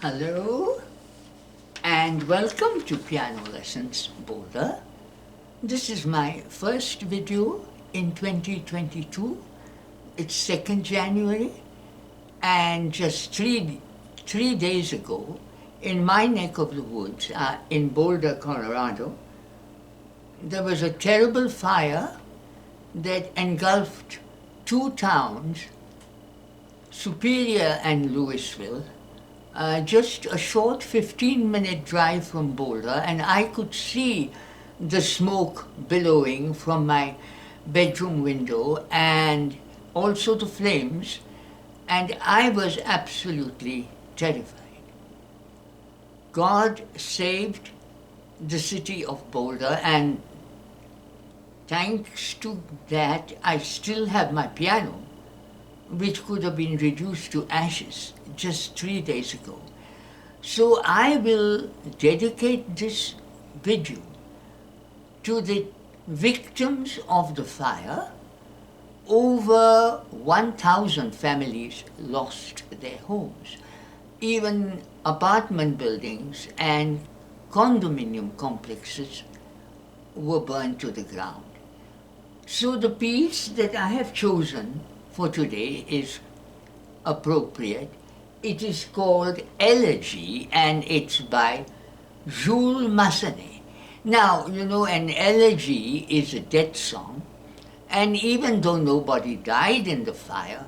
Hello and welcome to Piano Lessons Boulder. This is my first video in 2022. It's 2nd January and just three days ago in my neck of the woods in Boulder, Colorado, there was a terrible fire that engulfed two towns, Superior and Louisville, just a short 15-minute drive from Boulder, and I could see the smoke billowing from my bedroom window and also the flames, and I was absolutely terrified. God saved the city of Boulder, and thanks to that, I still have my piano, which could have been reduced to ashes just 3 days ago. So I will dedicate this video to the victims of the fire. Over 1,000 families lost their homes. Even apartment buildings and condominium complexes were burned to the ground. So the piece that I have chosen for today is appropriate. It is called Elegy, and it's by Jules Massenet. Now, you know, an elegy is a death song, and even though nobody died in the fire,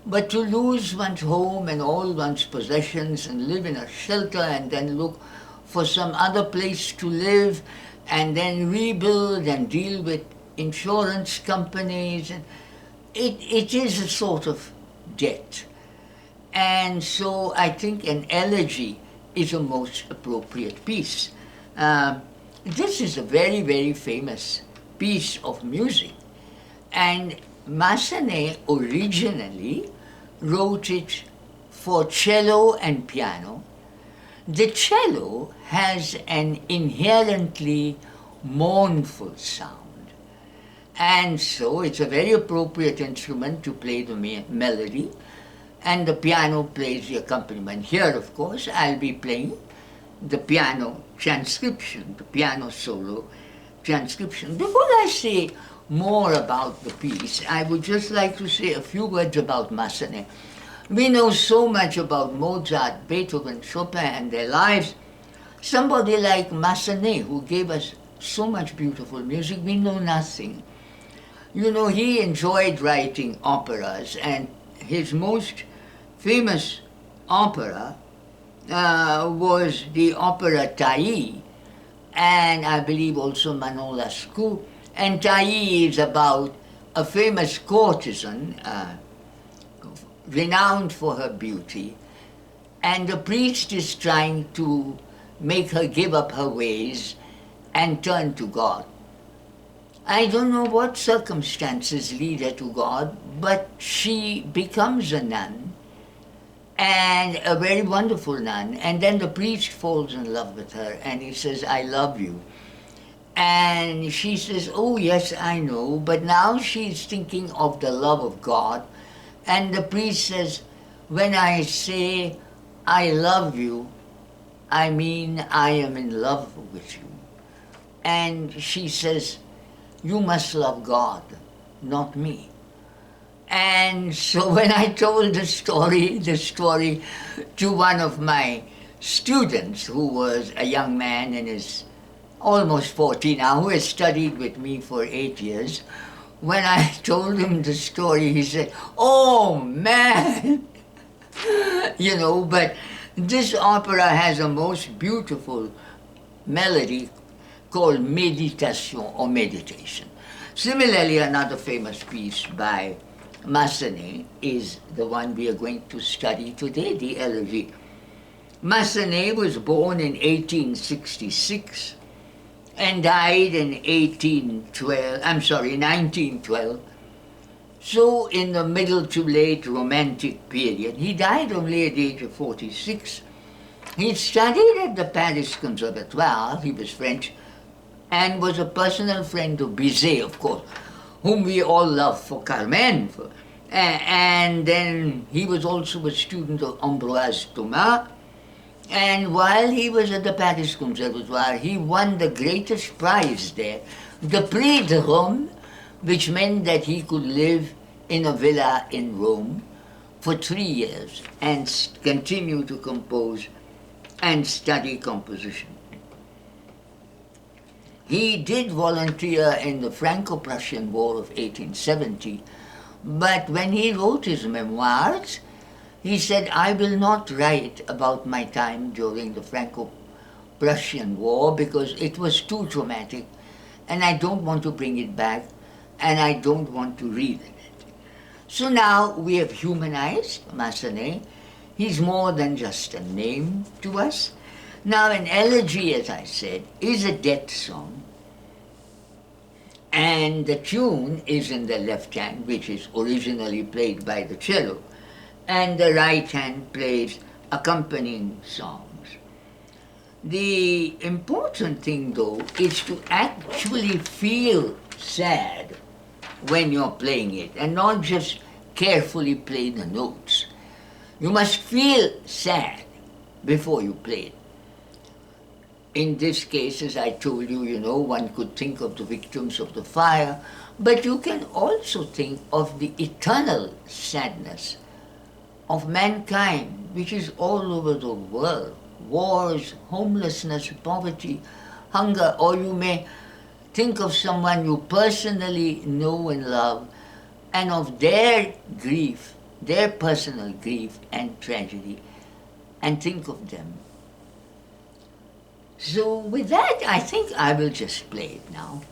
but to lose one's home and all one's possessions and live in a shelter and then look for some other place to live and then rebuild and deal with insurance companies, and it is a sort of debt. And so I think an elegy is a most appropriate piece. This is a very, very famous piece of music. And Massenet originally wrote it for cello and piano. The cello has an inherently mournful sound. And so it's a very appropriate instrument to play the melody, and the piano plays the accompaniment. Here, of course, I'll be playing the piano transcription, the piano solo transcription. Before I say more about the piece, I would just like to say a few words about Massenet. We know so much about Mozart, Beethoven, Chopin, and their lives. Somebody like Massenet, who gave us so much beautiful music, we know nothing. You know, he enjoyed writing operas, and his most famous opera was the opera Taille, and I believe also Manon Lescaut. And Taille is about a famous courtesan, renowned for her beauty, and the priest is trying to make her give up her ways and turn to God. I don't know what circumstances lead her to God, but she becomes a nun, and a very wonderful nun, and then the priest falls in love with her, and he says, "I love you." And she says, "Oh yes, I know," but now she's thinking of the love of God, and the priest says, "When I say I love you, I mean I am in love with you." And she says, "You must love God, not me." And so when I told the story to one of my students, who was a young man in his almost 40 now, who has studied with me for 8 years, when I told him the story, he said, "Oh man!" You know, but this opera has a most beautiful melody called Méditation or Meditation. Similarly, another famous piece by Massenet is the one we are going to study today, the Elegy. Massenet was born in 1866 and died in 1912. So in the middle to late Romantic period. He died only at the age of 46. He studied at the Paris Conservatoire, he was French, and was a personal friend of Bizet, of course, whom we all love for Carmen. And then he was also a student of Ambroise Thomas, And while he was at the Paris Conservatoire, he won the greatest prize there, the Prix de Rome, which meant that he could live in a villa in Rome for 3 years and continue to compose and study composition. He did volunteer in the Franco-Prussian War of 1870, but when he wrote his memoirs, he said, I will not write about my time during the Franco-Prussian War because it was too traumatic and I don't want to bring it back and I don't want to relive it. So now we have humanized Massenet. He's more than just a name to us. Now an elegy, as I said, is a death song. And the tune is in the left hand, which is originally played by the cello, and the right hand plays accompanying songs. The important thing, though, is to actually feel sad when you're playing it and not just carefully play the notes. You must feel sad before you play it. In this case, as I told you, one could think of the victims of the fire, but you can also think of the eternal sadness of mankind, which is all over the world. Wars, homelessness, poverty, hunger, or you may think of someone you personally know and love, and of their grief, their personal grief and tragedy, and think of them. So with that, I think I will just play it now.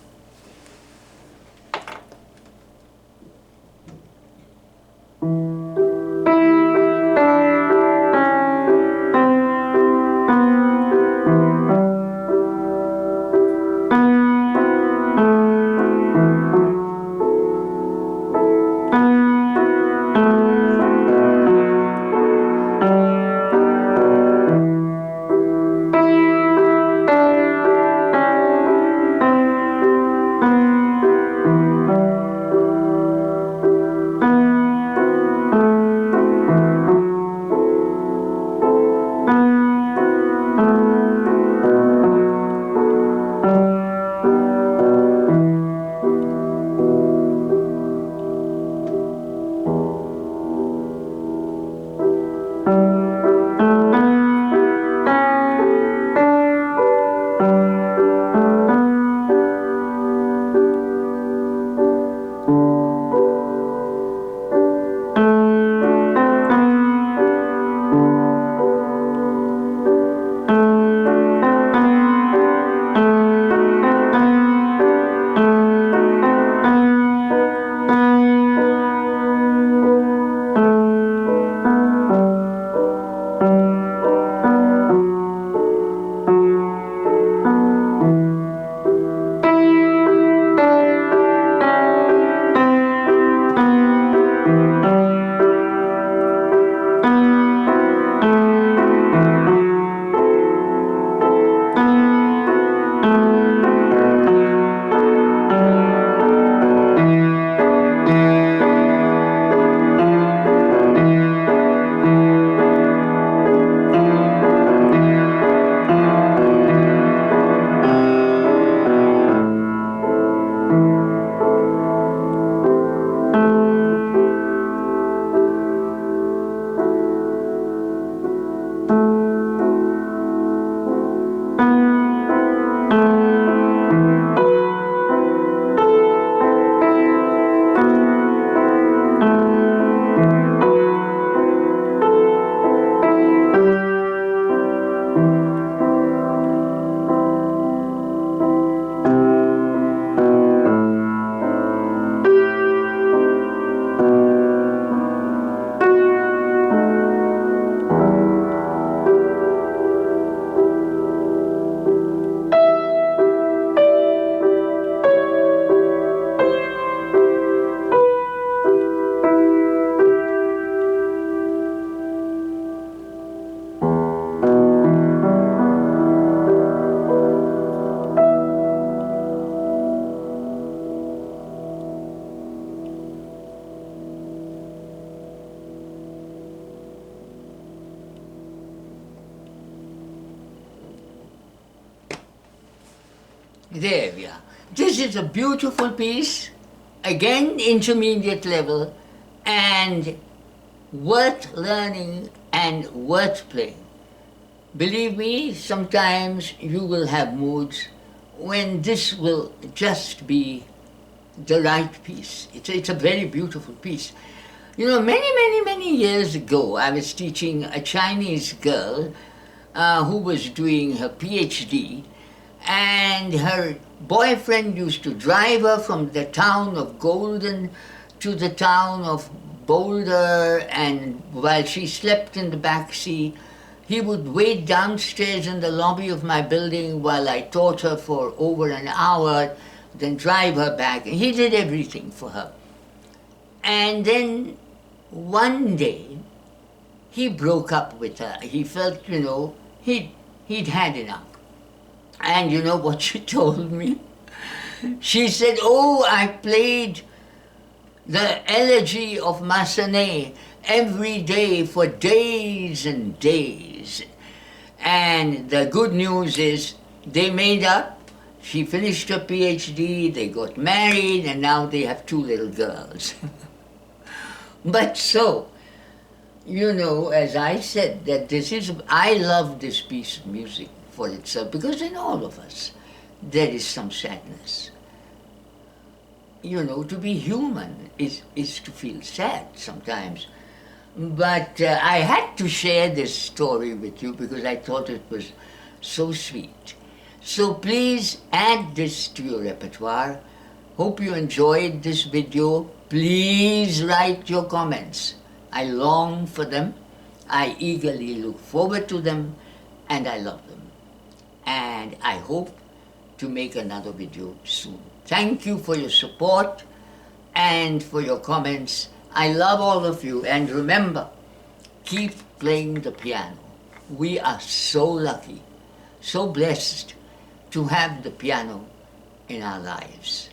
There we are. This is a beautiful piece, again intermediate level, and worth learning and worth playing. Believe me, sometimes you will have moods when this will just be the right piece. It's a very beautiful piece. You know, many years ago, I was teaching a Chinese girl who was doing her PhD, and her boyfriend used to drive her from the town of Golden to the town of Boulder, and while she slept in the back seat, he would wait downstairs in the lobby of my building while I taught her for over an hour, then drive her back. And he did everything for her. And then one day, he broke up with her. He felt, he'd had enough. And you know what she told me? She said, "Oh, I played the Elegy of Massenet every day for days and days. And the good news is they made up. She finished her PhD, they got married, and now they have 2 little girls." But so, as I said, that I love this piece of music for itself, because in all of us there is some sadness. To be human is to feel sad sometimes. But I had to share this story with you because I thought it was so sweet. So please add this to your repertoire. Hope you enjoyed this video. Please write your comments. I long for them. I eagerly look forward to them, and I love them. And I hope to make another video soon. Thank you for your support and for your comments. I love all of you, and remember, keep playing the piano. We are so lucky, so blessed to have the piano in our lives.